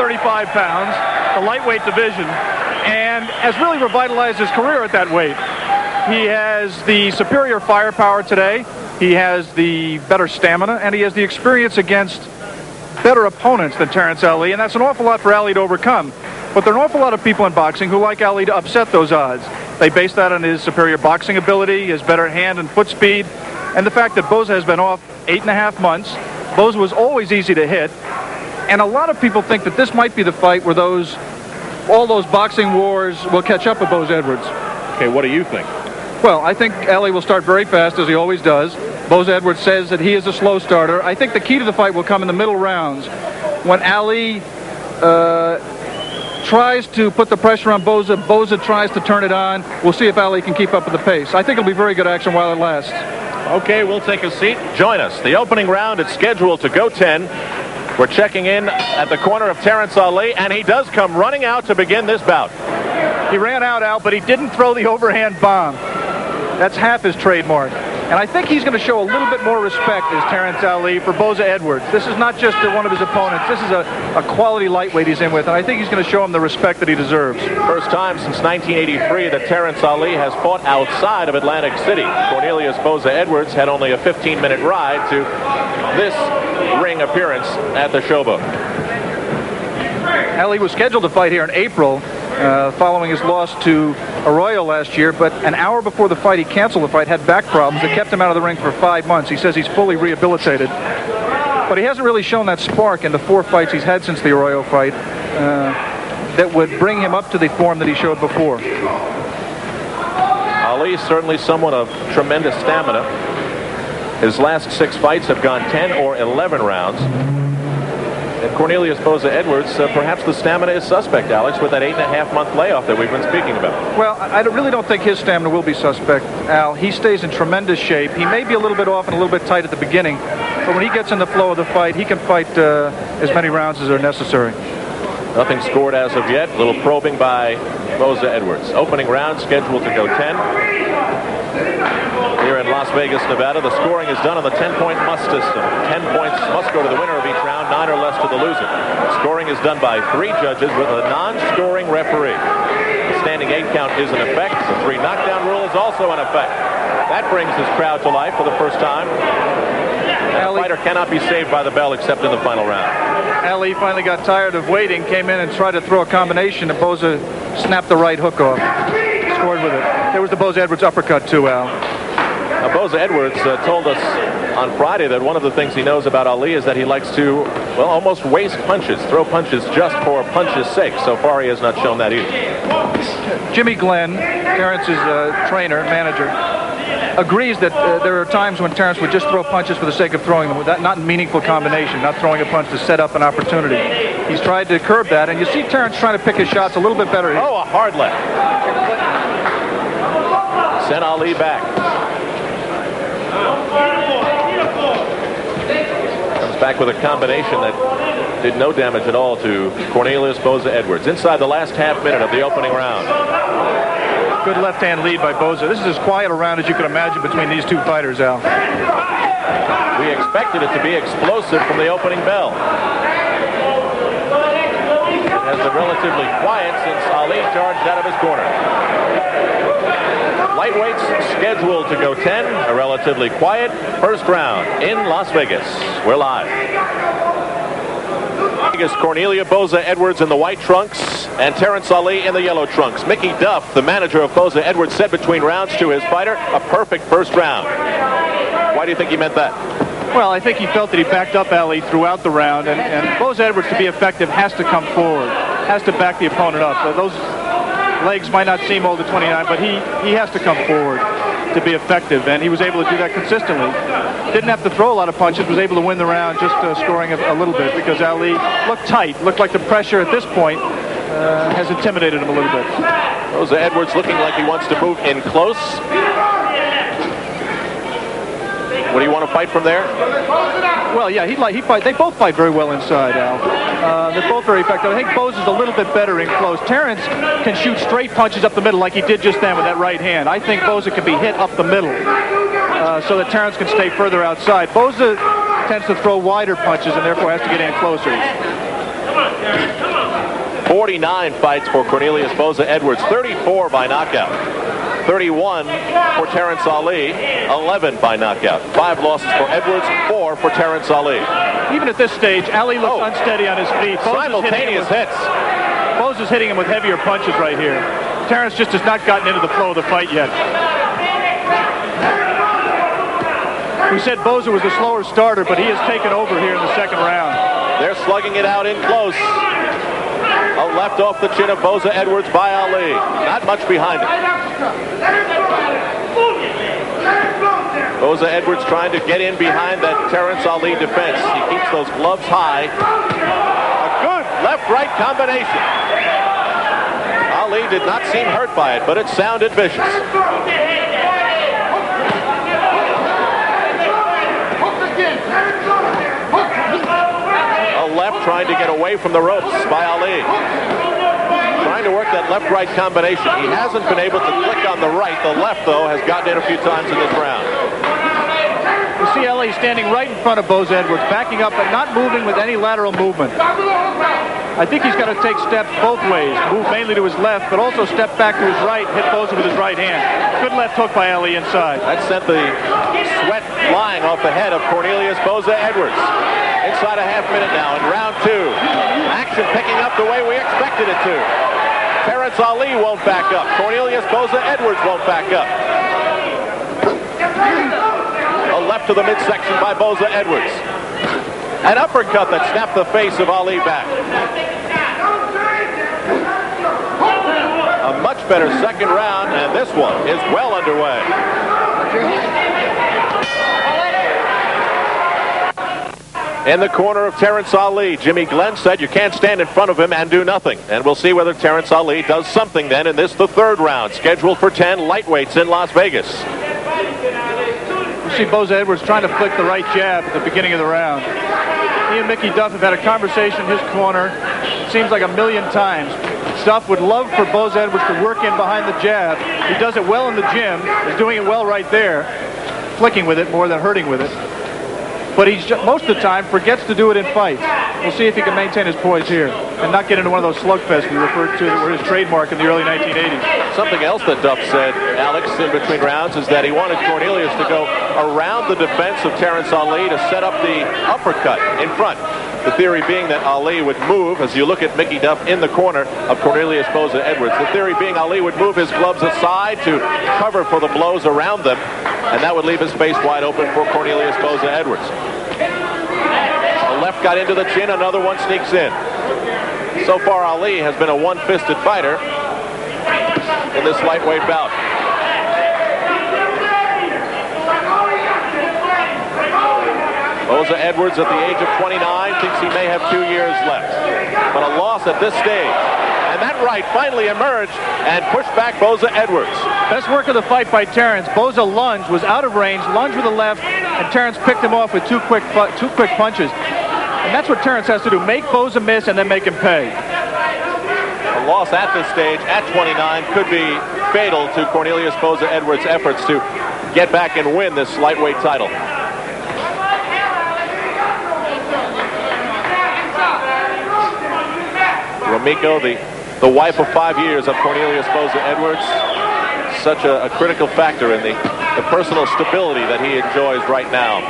135 pounds, the lightweight division, and has really revitalized his career at that weight. He has the superior firepower today. He has the better stamina, and he has the experience against better opponents than Terrence Alli, and that's an awful lot for Alli to overcome. But there are an awful lot of people in boxing who like Alli to upset those odds. They base that on his superior boxing ability, his better hand and foot speed, and the fact that Boza has been off 8.5 months. Boza was always easy to hit, and a lot of people think that this might be the fight where all those boxing wars will catch up with Boza-Edwards. Okay, what do you think? Well, I think Alli will start very fast, as he always does. Boza-Edwards says that he is a slow starter. I think the key to the fight will come in the middle rounds. When Alli tries to put the pressure on Boza, Boza tries to turn it on. We'll see if Alli can keep up with the pace. I think it'll be very good action while it lasts. Okay, we'll take a seat. Join us. The opening round is scheduled to go 10. We're checking in at the corner of Terrence Alli, and he does come running out to begin this bout. He ran out, Al, but he didn't throw the overhand bomb. That's half his trademark. And I think he's going to show a little bit more respect as Terrence Alli for Boza-Edwards. This is not just one of his opponents. This is a quality lightweight he's in with, and I think he's going to show him the respect that he deserves. First time since 1983 that Terrence Alli has fought outside of Atlantic City. Cornelius Boza-Edwards had only a 15-minute ride to this ring appearance at the Showboat. Alli was scheduled to fight here in April, following his loss to Arroyo last year, but an hour before the fight he canceled the fight, had back problems that kept him out of the ring for 5 months. He says he's fully rehabilitated, but he hasn't really shown that spark in the 4 fights he's had since the Arroyo fight that would bring him up to the form that he showed before. Ali is certainly someone of tremendous stamina. His last 6 fights have gone 10 or 11 rounds. And Cornelius Boza-Edwards, perhaps the stamina is suspect, Alex, with that 8.5-month layoff that we've been speaking about. Well, I really don't think his stamina will be suspect, Al. He stays in tremendous shape. He may be a little bit off and a little bit tight at the beginning, but when he gets in the flow of the fight, he can fight as many rounds as are necessary. Nothing scored as of yet. A little probing by Boza-Edwards. Opening round scheduled to go 10. Here in Las Vegas, Nevada, the scoring is done on the 10-point must system. 10 points must go to the winner of each round, 9 or less to the loser. Scoring is done by 3 judges with a non-scoring referee. The standing 8 count is in effect. The 3 knockdown rule is also in effect. That brings this crowd to life for the first time. And the fighter cannot be saved by the bell except in the final round. Ali finally got tired of waiting, came in and tried to throw a combination, and Boza snapped the right hook off. Scored with it. There was the Boza-Edwards uppercut too, Al. Now, Boza-Edwards told us on Friday that one of the things he knows about Ali is that he likes to, well, almost waste punches, throw punches just for punches' sake. So far, he has not shown that either. Jimmy Glenn, Terrence's trainer, manager, agrees that there are times when Terrence would just throw punches for the sake of throwing them, with that not meaningful combination, not throwing a punch to set up an opportunity. He's tried to curb that, and you see Terrence trying to pick his shots a little bit better. Oh, a hard left. Sent Ali back. Comes back with a combination that did no damage at all to Cornelius Boza-Edwards. Inside the last half minute of the opening round. Good left-hand lead by Boza. This is as quiet a round as you could imagine between these 2 fighters, Al. We expected it to be explosive from the opening bell. It has been relatively quiet since Ali charged out of his corner. Lightweights scheduled to go 10. A relatively quiet first round in Las Vegas. We're live. Cornelius Boza-Edwards in the white trunks and Terrence Alli in the yellow trunks. Mickey Duff, the manager of Boza-Edwards, said between rounds to his fighter, a perfect first round. Why do you think he meant that? Well, I think he felt that he backed up Ali throughout the round, and Boza-Edwards, to be effective, has to come forward, has to back the opponent up. So those legs might not seem old at 29, but he has to come forward to be effective, and he was able to do that consistently. Didn't have to throw a lot of punches, was able to win the round just scoring a little bit because Ali looked tight, looked like the pressure at this point has intimidated him a little bit. Boza-Edwards looking like he wants to move in close. Would he want to fight from there? Well, yeah, he'd fight. They both fight very well inside, Al. They're both very effective. I think Boza's a little bit better in close. Terrence can shoot straight punches up the middle like he did just then with that right hand. I think Boza can be hit up the middle so that Terrence can stay further outside. Boza tends to throw wider punches and therefore has to get in closer. 49 fights for Cornelius Boza-Edwards, 34 by knockout. 31 for Terrence Alli, 11 by knockout. 5 losses for Edwards, 4 for Terrence Alli. Even at this stage, Alli looks unsteady on his feet. Simultaneous hits. Boza's hitting him with heavier punches right here. Terrence just has not gotten into the flow of the fight yet. We said Boza was the slower starter, but he has taken over here in the second round. They're slugging it out in close. A left off the chin of Boza-Edwards by Alli. Not much behind it. Boza-Edwards trying to get in behind that Terrence Alli defense. He keeps those gloves high. A good left-right combination. Alli did not seem hurt by it, but it sounded vicious. A left trying to get away from the ropes by Alli. Trying to work that left-right combination. He hasn't been able to click on the right. The left, though, has gotten in a few times in this round. You see Alli standing right in front of Boza-Edwards, backing up but not moving with any lateral movement. I think he's got to take steps both ways. Move mainly to his left, but also step back to his right, hit Boza with his right hand. Good left hook by Alli inside. That sent the sweat flying off the head of Cornelius Boza-Edwards. Inside a half minute now in round 2. Action picking up the way we expected it to. Terrence Alli won't back up. Cornelius Boza-Edwards won't back up. A left to the midsection by Boza-Edwards. An uppercut that snapped the face of Alli back. A much better second round, and this one is well underway. In the corner of Terrence Alli, Jimmy Glenn said you can't stand in front of him and do nothing. And we'll see whether Terrence Alli does something then in this, the third round, scheduled for 10 lightweights in Las Vegas. You see Boza-Edwards trying to flick the right jab at the beginning of the round. He and Mickey Duff have had a conversation in his corner, it seems like a million times. Duff would love for Boza-Edwards to work in behind the jab. He does it well in the gym, is doing it well right there, flicking with it more than hurting with it. But he most of the time forgets to do it in fights. We'll see if he can maintain his poise here and not get into one of those slugfests we referred to that were his trademark in the early 1980s. Something else that Duff said, Alex, in between rounds, is that he wanted Cornelius to go around the defense of Terrence Alli to set up the uppercut in front. The theory being that Alli would move, as you look at Mickey Duff in the corner of Cornelius Boza-Edwards, the theory being Alli would move his gloves aside to cover for the blows around them, and that would leave his face wide open for Cornelius Boza-Edwards. The left got into the chin, another one sneaks in. So far, Alli has been a one-fisted fighter in this lightweight bout. Boza-Edwards at the age of 29 thinks he may have 2 years left. But a loss at this stage. And that right finally emerged and pushed back Boza-Edwards. Best work of the fight by Terrence. Boza lunged, was out of range, lunged with the left, and Terrence picked him off with two quick punches. And that's what Terrence has to do, make Boza miss and then make him pay. A loss at this stage, at 29, could be fatal to Cornelius Boza-Edwards' efforts to get back and win this lightweight title. Romiko, the wife of 5 years of Cornelius Boza-Edwards, such a critical factor in the personal stability that he enjoys right now.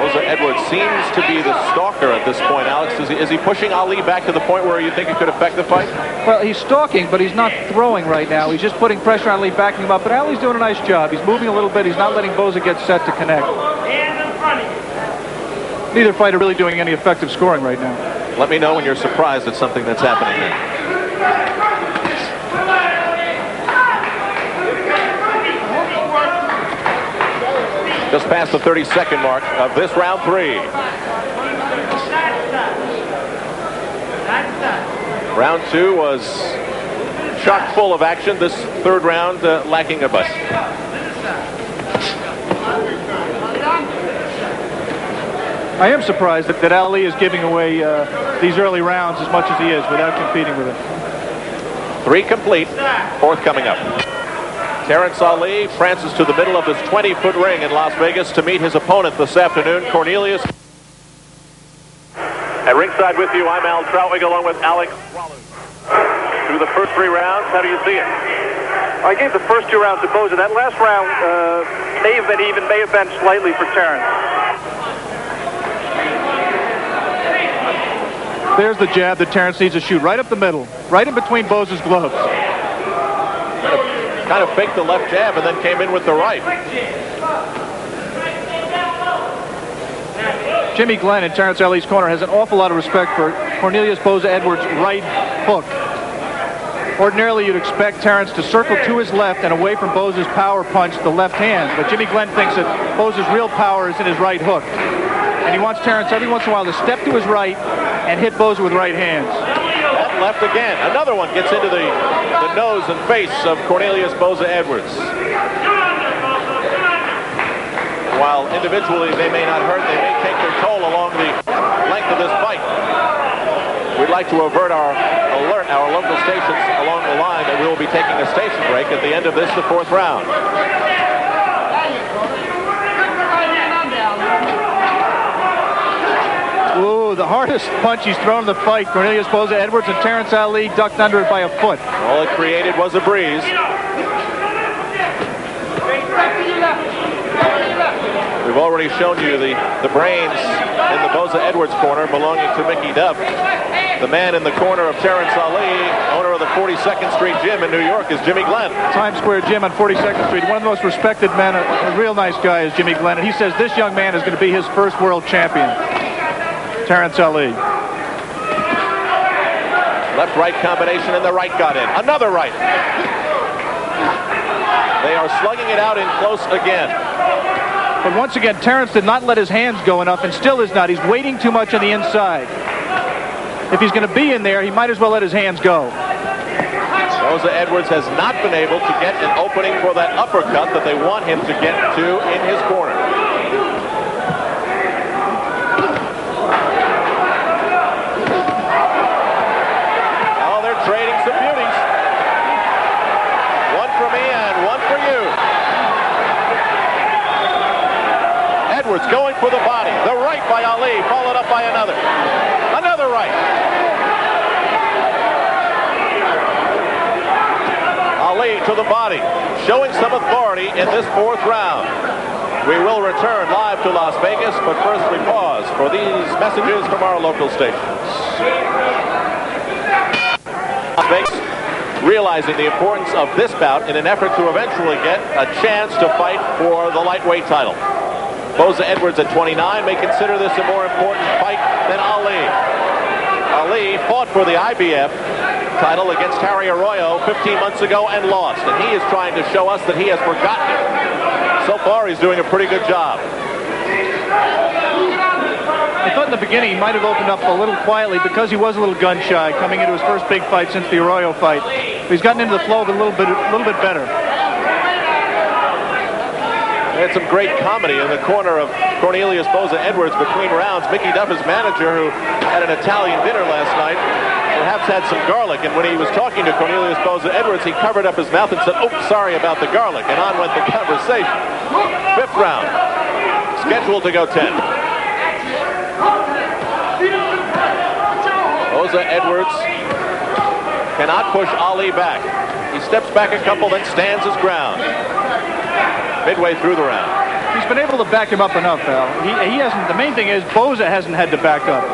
Boza-Edwards seems to be the stalker at this point. Alex, is he pushing Alli back to the point where you think it could affect the fight? Well, he's stalking, but he's not throwing right now. He's just putting pressure on Alli, backing him up. But Ali's doing a nice job. He's moving a little bit. He's not letting Boza get set to connect. Neither fighter really doing any effective scoring right now. Let me know when you're surprised at something that's happening there. Just past the 30-second mark of this round 3. Round 2 was chock full of action. This third round lacking a bust. I am surprised that Alli is giving away these early rounds as much as he is without competing with it. 3 complete. 4th coming up. Terrence Alli prances to the middle of this 20-foot ring in Las Vegas to meet his opponent this afternoon, Cornelius At ringside with you, I'm Al Troutwig along with Alex Wallace. Through the first 3 rounds, how do you see it? I gave the first 2 rounds to Boza. That last round may have been even, may have been slightly for Terrence. There's the jab that Terrence needs to shoot right up the middle, right in between Boza's gloves. Kind of faked the left jab and then came in with the right. Jimmy Glenn in Terrence Alli's corner has an awful lot of respect for Cornelius Boza-Edwards' right hook. Ordinarily, you'd expect Terrence to circle to his left and away from Boza's power punch, the left hand. But Jimmy Glenn thinks that Boza's real power is in his right hook. And he wants Terrence every once in a while to step to his right and hit Boza with right hands. And left again. Another one gets into the nose and face of Cornelius Boza-Edwards. While individually they may not hurt, they may take their toll along the length of this fight. We'd like to alert our local stations along the line that we will be taking a station break at the end of this, the 4th round. Ooh, the hardest punch he's thrown in the fight. Cornelius Boza-Edwards and Terrence Alli ducked under it by a foot. All it created was a breeze. We've already shown you the brains in the Boza-Edwards corner belonging to Mickey Duff. The man in the corner of Terrence Alli, owner of the 42nd Street Gym in New York, is Jimmy Glenn. Times Square Gym on 42nd Street. One of the most respected men, a real nice guy is Jimmy Glenn. And he says this young man is going to be his first world champion. Terrence Alli. Left-right combination and the right got in. Another right. They are slugging it out in close again. But once again, Terrence did not let his hands go enough and still is not. He's waiting too much on the inside. If he's going to be in there, he might as well let his hands go. Boza-Edwards has not been able to get an opening for that uppercut that they want him to get to in his corner. Oh, they're trading some beauties. One for me and one for you. Edwards going for the body. The right by Ali, followed up by another. Another right. Ali to the body, showing some authority in this 4th round. We will return live to Las Vegas, but first we pause for these messages from our local stations. Las Vegas, realizing the importance of this bout in an effort to eventually get a chance to fight for the lightweight title. Boza-Edwards at 29 may consider this a more important fight than Ali. Ali fought for the IBF title against Harry Arroyo 15 months ago and lost. And he is trying to show us that he has forgotten it. So far, he's doing a pretty good job. I thought in the beginning he might have opened up a little quietly because he was a little gun-shy coming into his first big fight since the Arroyo fight. But he's gotten into the flow of it a little bit better. They had some great comedy in the corner of Cornelius Boza-Edwards between rounds. Mickey Duff, his manager, who had an Italian dinner last night, perhaps had some garlic. And when he was talking to Cornelius Boza-Edwards, he covered up his mouth and said, "Oh, sorry about the garlic." And on went the conversation. 5th round. Scheduled to go 10. Boza-Edwards cannot push Ali back. He steps back a couple, then stands his ground. Midway through the round. He's been able to back him up enough, Al. He hasn't. The main thing is Boza hasn't had to back up.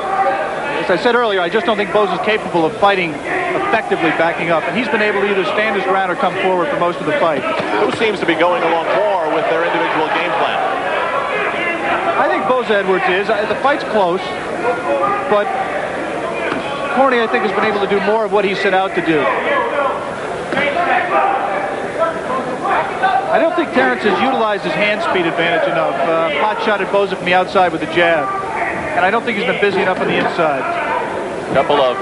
As I said earlier, I just don't think Boza's capable of fighting effectively backing up, and he's been able to either stand his ground or come forward for most of the fight. Who seems to be going along more with their individual game plan? I think Boza-Edwards is. The fight's close, but Corny, I think, has been able to do more of what he set out to do. I don't think Terrence has utilized his hand speed advantage enough. Pot shot at Boza from the outside with a jab. And I don't think he's been busy enough on the inside. A couple of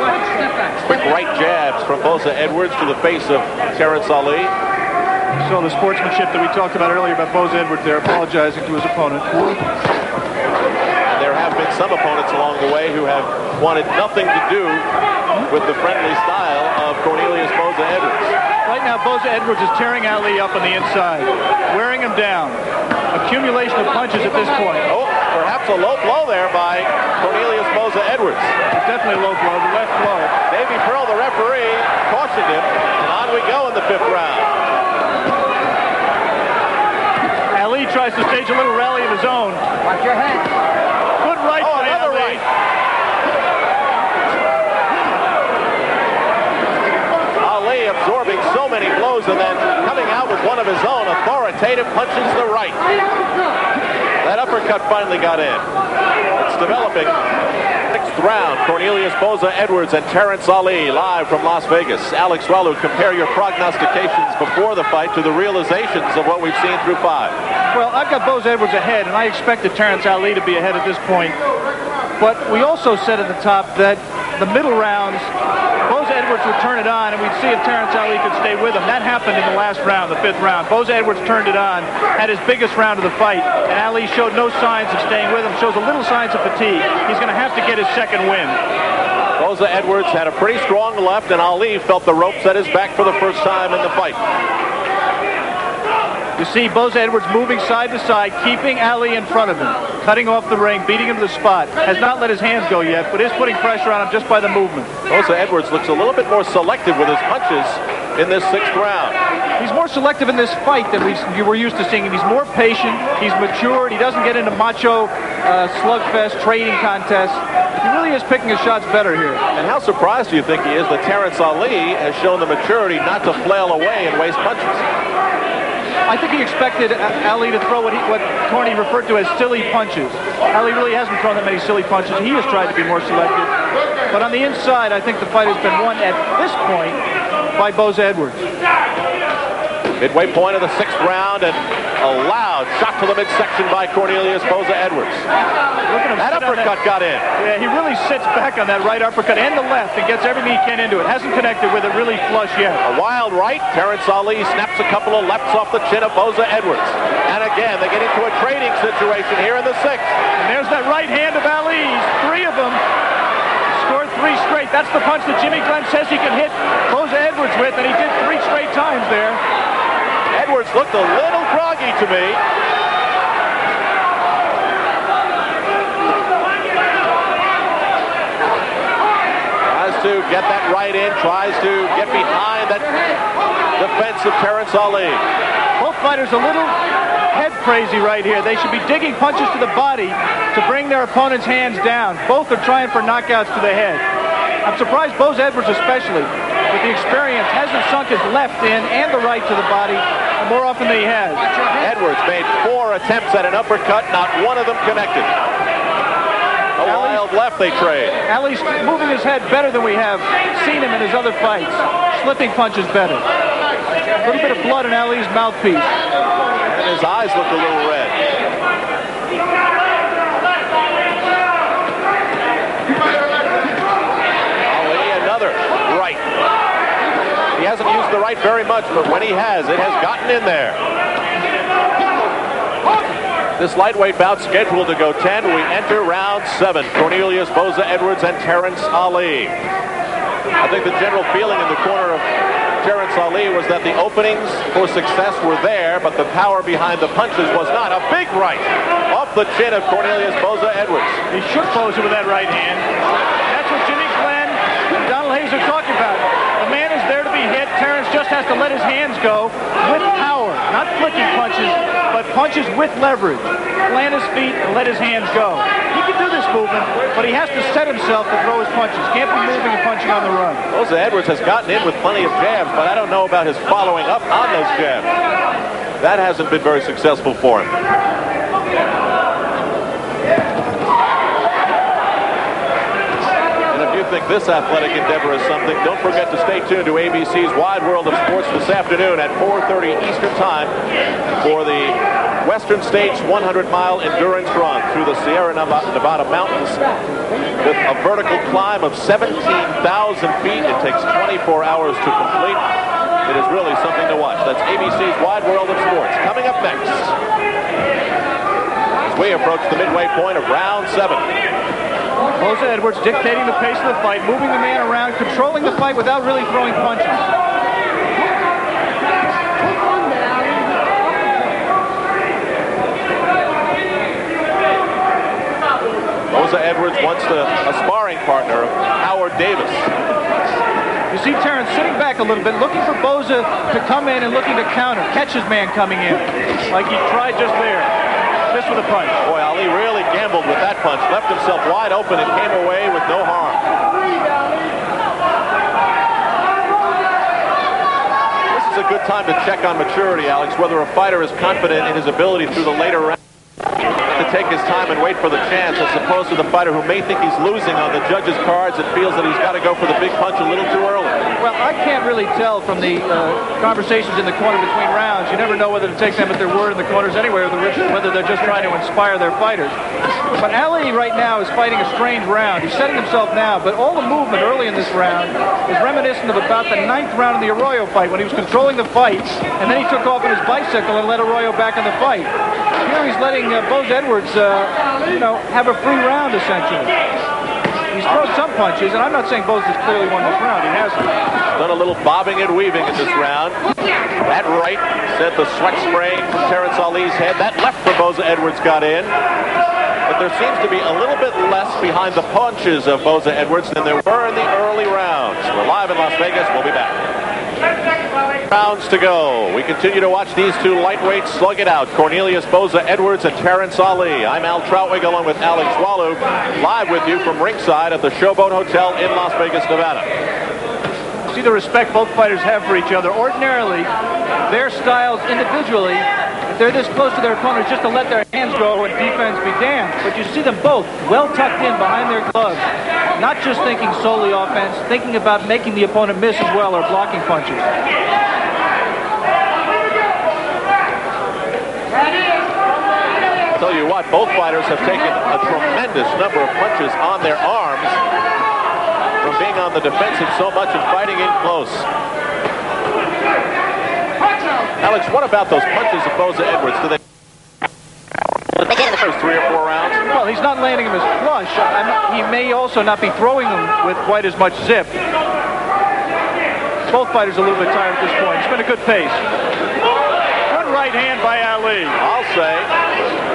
quick right jabs from Boza-Edwards to the face of Terrence Alli. So the sportsmanship that we talked about earlier about Boza-Edwards there, apologizing to his opponent. And there have been some opponents along the way who have wanted nothing to do with the friendly style of Cornelius Boza-Edwards. Right now, Boza-Edwards is tearing Ali up on the inside, wearing him down. Accumulation of punches at this point. Oh, perhaps a low blow there by Cornelius Boza-Edwards. Boza-Edwards. Definitely a low blow, the left blow. Davey Pearl, the referee, cautioned him, and on we go in the 5th round. Ali tries to stage a little rally of his own. Watch your head. Good right by another Ali. right. Ali absorbing so many blows and then coming out with one of his own authoritative punches to the right. That uppercut finally got in. It's developing. 6th round, Cornelius Boza-Edwards and Terrence Alli live from Las Vegas. Alex Walu, compare your prognostications before the fight to the realizations of what we've seen through 5. Well, I've got Boza-Edwards ahead, and I expected Terrence Alli to be ahead at this point. But we also said at the top that the middle rounds, Boza-Edwards would turn it on, and we'd see if Terrence Alli could stay with him. That happened in the last round, the 5th round. Boza-Edwards turned it on, had his biggest round of the fight, and Ali showed no signs of staying with him, shows a little signs of fatigue. He's going to have to get his second win. Boza-Edwards had a pretty strong left, and Ali felt the ropes at his back for the first time in the fight. You see Boza-Edwards moving side to side, keeping Ali in front of him, cutting off the ring, beating him to the spot. Has not let his hands go yet, but is putting pressure on him just by the movement. Boza-Edwards looks a little bit more selective with his punches in this 6th round. He's more selective in this fight than we were used to seeing him. He's more patient, he's matured, he doesn't get into macho slugfest trading contests. He really is picking his shots better here. And how surprised do you think he is that Terrence Alli has shown the maturity not to flail away and waste punches? I think he expected Ali to throw what Corny referred to as silly punches. Ali really hasn't thrown that many silly punches. He has tried to be more selective. But on the inside, I think the fight has been won at this point by Boza-Edwards. Midway point of the 6th round, and a loud shot to the midsection by Cornelius Boza-Edwards. That uppercut got in. Yeah, he really sits back on that right uppercut and the left and gets everything he can into it. Hasn't connected with it really flush yet. A wild right. Terrence Alli snaps a couple of lefts off the chin of Boza-Edwards. And again, they get into a trading situation here in the 6th. And there's that right hand of Ali's. 3 of them. Scored 3 straight. That's the punch that Jimmy Glenn says he can hit Boza-Edwards with, and he did 3 straight times there. Edwards looked a little groggy to me. Tries to get that right in, tries to get behind that defense of Terrence Alli. Both fighters a little head crazy right here. They should be digging punches to the body to bring their opponent's hands down. Both are trying for knockouts to the head. I'm surprised Boza-Edwards especially, with the experience, hasn't sunk his left in and the right to the body more often than he has. Edwards made 4 attempts at an uppercut, not one of them connected. A wild left they trade. Ali's moving his head better than we have seen him in his other fights. Slipping punches better. A little bit of blood in Ali's mouthpiece. And his eyes look a little red. Right. He hasn't used the right very much, but when he has, it has gotten in there. This lightweight bout scheduled to go 10. We enter round 7. Cornelius Boza-Edwards and Terrence Alli. I think the general feeling in the corner of Terrence Alli was that the openings for success were there, but the power behind the punches was not. A big right off the chin of Cornelius Boza-Edwards. He shook Boza with that right hand. That's what Jimmy Glenn and Donald Hayes are talking about. The man is there to be hit. Terrence just has to let his hands go with power, not flicking punches, but punches with leverage. Plant his feet and let his hands go. He can do this movement, but he has to set himself to throw his punches. Can't be moving and punching on the run. Boza-Edwards has gotten in with plenty of jabs, but I don't know about his following up on those jabs. That hasn't been very successful for him. And if you think this athletic endeavor is something, don't forget to stay tuned to ABC's Wide World of Sports this afternoon at 4:30 Eastern Time for the Western States 100-mile endurance run through the Sierra Nevada mountains with a vertical climb of 17,000 feet. It takes 24 hours to complete. It is really something to watch. That's ABC's Wide World of Sports. Coming up next, as we approach the midway point of round 7. Boza-Edwards dictating the pace of the fight, moving the man around, controlling the fight without really throwing punches. Boza-Edwards once a sparring partner of Howard Davis. You see Terrence sitting back a little bit, looking for Boza to come in and looking to counter, catch his man coming in, like he tried just there. Missed with a punch. Boy, Ali really gambled with that punch. Left himself wide open and came away with no harm. This is a good time to check on maturity, Alex, whether a fighter is confident in his ability through the later rounds to take his time and wait for the chance, as opposed to the fighter who may think he's losing on the judges' cards and feels that he's got to go for the big punch a little too early. Well, I can't really tell from the conversations in the corner between rounds. You never know whether to take them at their word in the corners anyway, or whether they're just trying to inspire their fighters. But Ali right now is fighting a strange round. He's setting himself now, but all the movement early in this round is reminiscent of about the 9th round in the Arroyo fight, when he was controlling the fight, and then he took off on his bicycle and let Arroyo back in the fight. Here he's letting Boza-Edwards, have a free round, essentially. He's thrown some punches, and I'm not saying Boza's clearly won this round. He hasn't. Done a little bobbing and weaving in this round. That right sent the sweat spraying from Terrence Alli's head. That left for Boza-Edwards got in. But there seems to be a little bit less behind the punches of Boza-Edwards than there were in the early rounds. We're live in Las Vegas. We'll be back. Rounds to go. We continue to watch these two lightweights slug it out. Cornelius Boza-Edwards and Terrence Alli. I'm Al Troutwig along with Alex Wallow, live with you from ringside at the Showboat Hotel in Las Vegas, Nevada. See the respect both fighters have for each other. Ordinarily, their styles individually, if they're this close to their opponents, just to let their hands go and defense be damned. But you see them both well tucked in behind their gloves, not just thinking solely offense, thinking about making the opponent miss as well, or blocking punches. Tell you what, both fighters have taken a tremendous number of punches on their arms from being on the defensive so much and fighting in close. Alex, what about those punches of Boza-Edwards? Do they did in the first 3 or 4 rounds? Well, he's not landing them as flush. He may also not be throwing them with quite as much zip. Both fighters are a little bit tired at this point. It's been a good pace. Good right hand by Ali. I'll say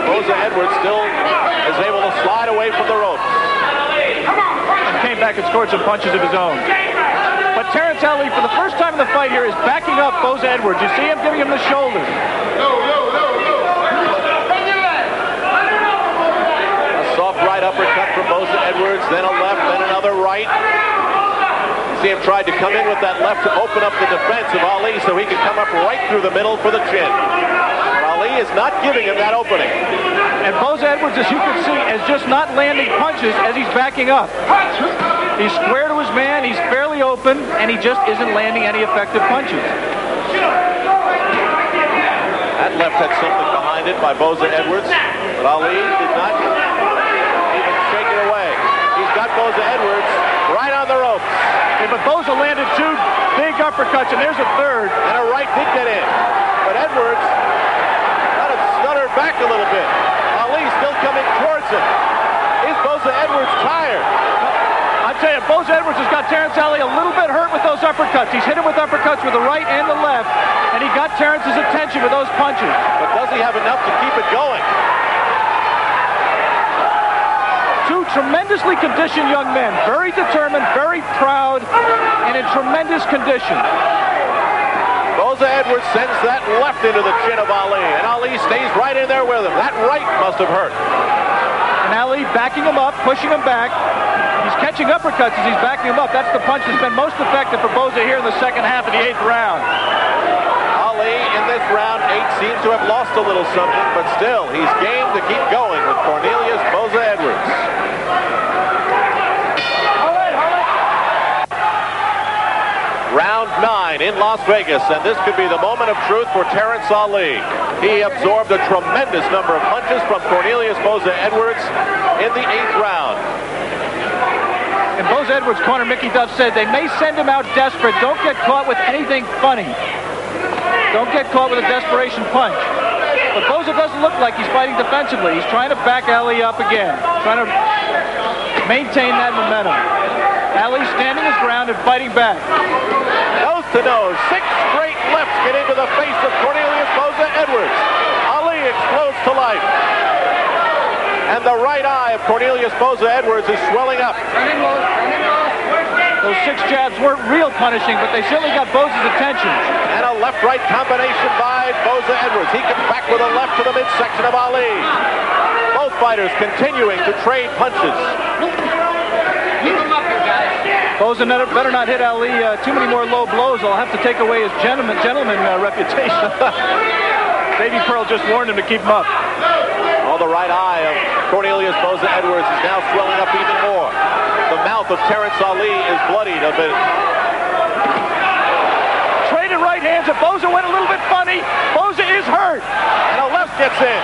Boza-Edwards still is able to slide away from the ropes. And came back and scored some punches of his own. But Terrence Alli, for the first time in the fight here, is backing up Boza-Edwards. You see him giving him the shoulder. A soft right uppercut from Boza-Edwards, then a left, then another right. See him tried to come in with that left to open up the defense of Ali so he could come up right through the middle for the chin. But Ali is not giving him that opening. And Boza-Edwards, as you can see, is just not landing punches as he's backing up. He's square to his man, he's fairly open, and he just isn't landing any effective punches. That left had something behind it by Boza-Edwards, but Ali did not even shake it away. He's got Boza-Edwards right on the ropes. Yeah, but Boza landed 2 big uppercuts, and there's a third. And a right did get in. But Edwards kind of stuttered back a little bit. Ali still coming towards him. Is Boza-Edwards tired? I tell you, Boza-Edwards has got Terrence Alli a little bit hurt with those uppercuts. He's hit him with uppercuts with the right and the left, and he got Terrence's attention with those punches. But does he have enough to keep it going? 2 tremendously conditioned young men, very determined, very proud, and in tremendous condition. Boza-Edwards sends that left into the chin of Ali, and Ali stays right in there with him. That right must have hurt. And Ali backing him up, pushing him back. He's catching uppercuts as he's backing him up. That's the punch that's been most effective for Boza here in the second half of the 8th round. Ali in this round 8 seems to have lost a little something, but still, he's game to keep going with Cornelius Boza-Edwards. Round 9 in Las Vegas, and this could be the moment of truth for Terrence Alli. He absorbed a tremendous number of punches from Cornelius Boza-Edwards in the 8th round. In Boza-Edwards' corner, Mickey Duff said they may send him out desperate. Don't get caught with anything funny. Don't get caught with a desperation punch. But Boza doesn't look like he's fighting defensively. He's trying to back Ali up again, trying to maintain that momentum. Ali standing his ground and fighting back. Nose to nose, 6 straight lefts get into the face of Cornelius Boza-Edwards. Ali explodes to life. And the right eye of Cornelius Boza-Edwards is swelling up. Those 6 jabs weren't real punishing, but they certainly got Boza's attention. And a left-right combination by Boza-Edwards. He comes back with a left to the midsection of Ali. Both fighters continuing to trade punches. Boza better not hit Ali too many more low blows. I'll have to take away his gentleman reputation. Davey Pearl just warned him to keep him up. Oh, the right eye of Cornelius Boza-Edwards is now swelling up even more. The mouth of Terrence Alli is bloodied a bit. Traded right hands, and Boza went a little bit funny. Boza is hurt. And a left gets in.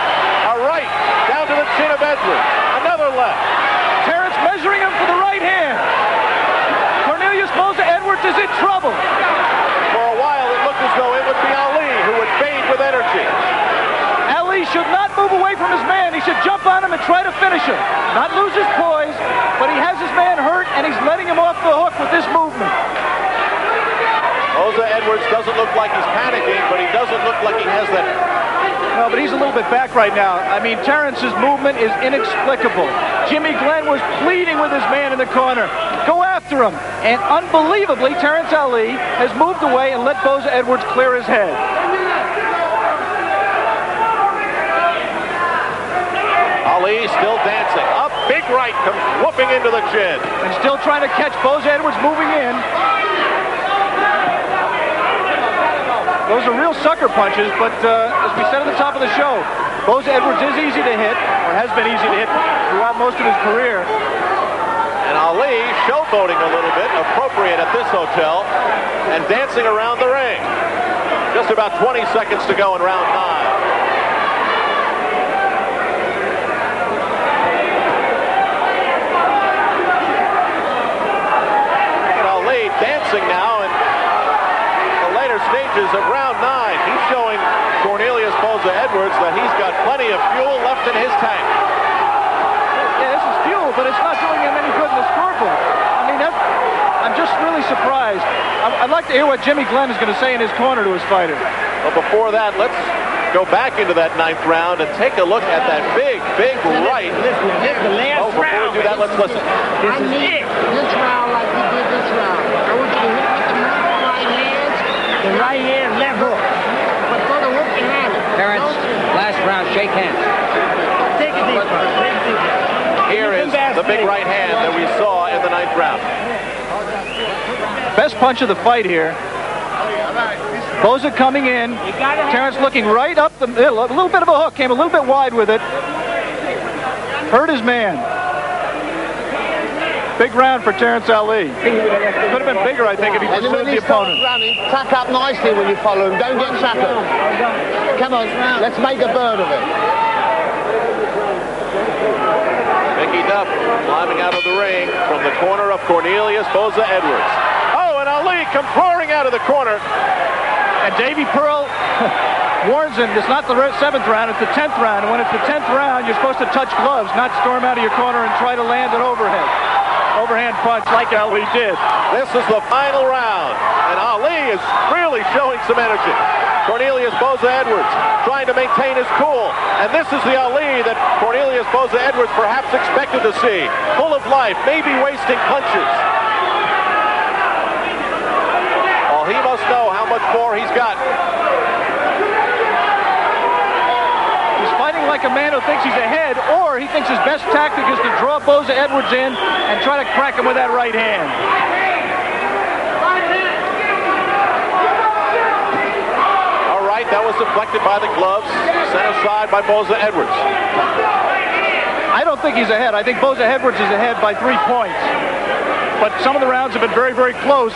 A right down to the chin of Edwards. Another left. Terrence measuring him for the right hand. Cornelius Boza-Edwards is in trouble. For a while, it looked as though it would be Ali who would fade with energy. Ali should not move away from his man. He should jump on him and try to finish him. Not lose his poise, but he has his man hurt, and he's letting him off the hook with this movement. Boza-Edwards doesn't look like he's panicking, but he doesn't look like he has that. No, but he's a little bit back right now. I mean, Terrence's movement is inexplicable. Jimmy Glenn was pleading with his man in the corner. Go after him. And unbelievably, Terrence Alli has moved away and let Boza-Edwards clear his head. Ali still dancing. Up, big right comes whooping into the chin. And still trying to catch Boza-Edwards moving in. Those are real sucker punches, but as we said at the top of the show, Boza-Edwards is easy to hit, or has been easy to hit throughout most of his career. And Ali showboating a little bit, appropriate at this hotel, and dancing around the ring. Just about 20 seconds to go in round 9. Dancing now in the later stages of round 9. He's showing Cornelius Boza-Edwards that he's got plenty of fuel left in his tank. Yeah, this is fuel, but it's not doing him any good in the scoreboard. I mean, I'm just really surprised. I'd like to hear what Jimmy Glenn is going to say in his corner to his fighter. But before that, let's go back into that 9th round and take a look at that big right. Before we do that, let's listen. This is it. This round like he did this round. I want you to hit with the right hands, the right hand, left hook. But go to hook behind it. Terrence, last round, shake hands. Take a deep breath. Here is the big right hand that we saw in the 9th round. Best punch of the fight here. Boza coming in. Terrence looking right up the middle. A little bit of a hook. Came a little bit wide with it. Hurt his man. Big round for Terrence Alli. Could have been bigger, I think, if he pursued the opponent. Running, tuck up nicely when you follow him. Don't get shackled. Come on, let's make a bird of it. Mickey Duff climbing out of the ring from the corner of Cornelius Boza-Edwards. Oh, and Ali comes roaring out of the corner. And Davey Pearl warns him, it's not the 7th round, it's the 10th round. And when it's the 10th round, you're supposed to touch gloves, not storm out of your corner and try to land an overhand punch like Ali did. This is the final round, and Ali is really showing some energy. Cornelius Boza-Edwards trying to maintain his cool. And this is the Ali that Cornelius Boza-Edwards perhaps expected to see. Full of life, maybe wasting punches. Well, he must know how much more he's got. He's fighting like a man who thinks he's ahead, or he thinks his best tactic is to draw Boza-Edwards in and try to crack him with that right hand. All right, that was deflected by the gloves, set aside by Boza-Edwards. I don't think he's ahead. I think Boza-Edwards is ahead by 3 points. But some of the rounds have been very, very close.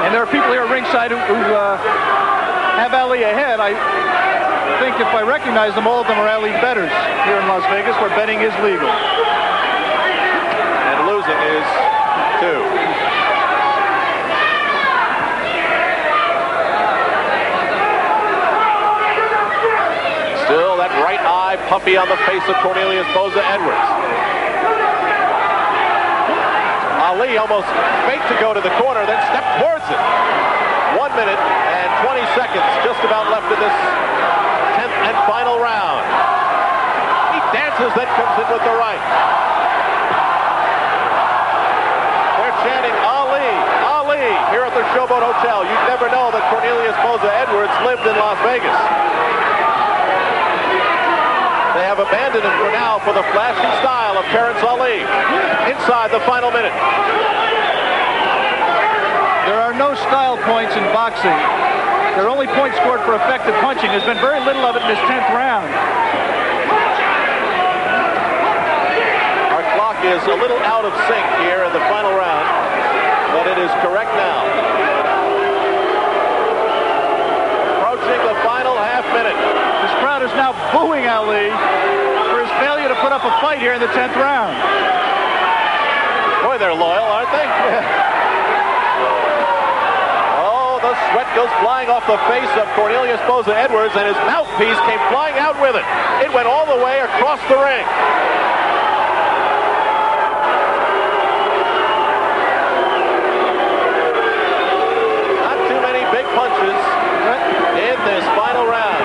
And there are people here at ringside who have Ali ahead. I think if I recognize them, all of them are Ali bettors here in Las Vegas, where betting is legal. And losing is 2. Still that right eye puffy on the face of Cornelius Boza-Edwards. Ali almost faked to go to the corner, then stepped towards it. 1 minute and 20 seconds just about left in this 10th and final round. He dances, then comes in with the right. They're chanting Ali, Ali here at the Showboat Hotel. You'd never know that Cornelius Boza-Edwards lived in Las Vegas. They have abandoned him for now for the flashy style of Terrence Alli inside the final minute. There are no style points in boxing. Their only point scored for effective punching. There's been very little of it in this 10th round. Our clock is a little out of sync here in the final round, but it is correct now. Approaching the final half minute. This crowd is now booing Ali for his failure to put up a fight here in the 10th round. Boy, they're loyal, aren't they? Oh, the sweat goes flying off the face of Cornelius Boza-Edwards, and his mouthpiece came flying out with it. It went all the way across the ring. Not too many big punches in this final round.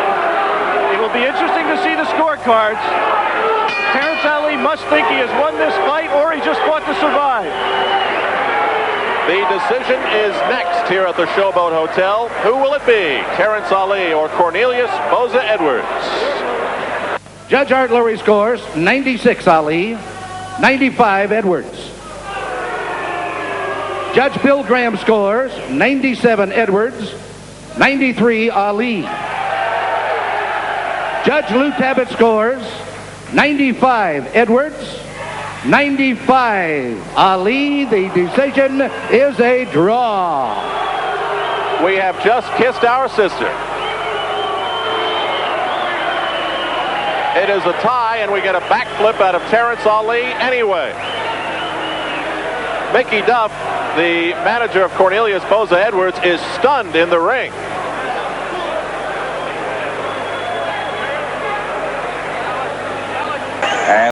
It will be interesting to see the scorecards. Terrence Alli must think he has won this fight, or he just fought to survive. The decision is next here at the Showboat Hotel. Who will it be? Terrence Alli or Cornelius Boza-Edwards? Judge Art Lurie scores 96 Ali, 95 Edwards. Judge Bill Graham scores 97 Edwards, 93 Ali. Judge Lou Tabbitt scores 95 Edwards, 95 Ali. The decision is a draw. We have just kissed our sister. It is a tie, and we get a backflip out of Terrence Alli anyway. Mickey Duff, the manager of Cornelius Boza-Edwards, is stunned in the ring.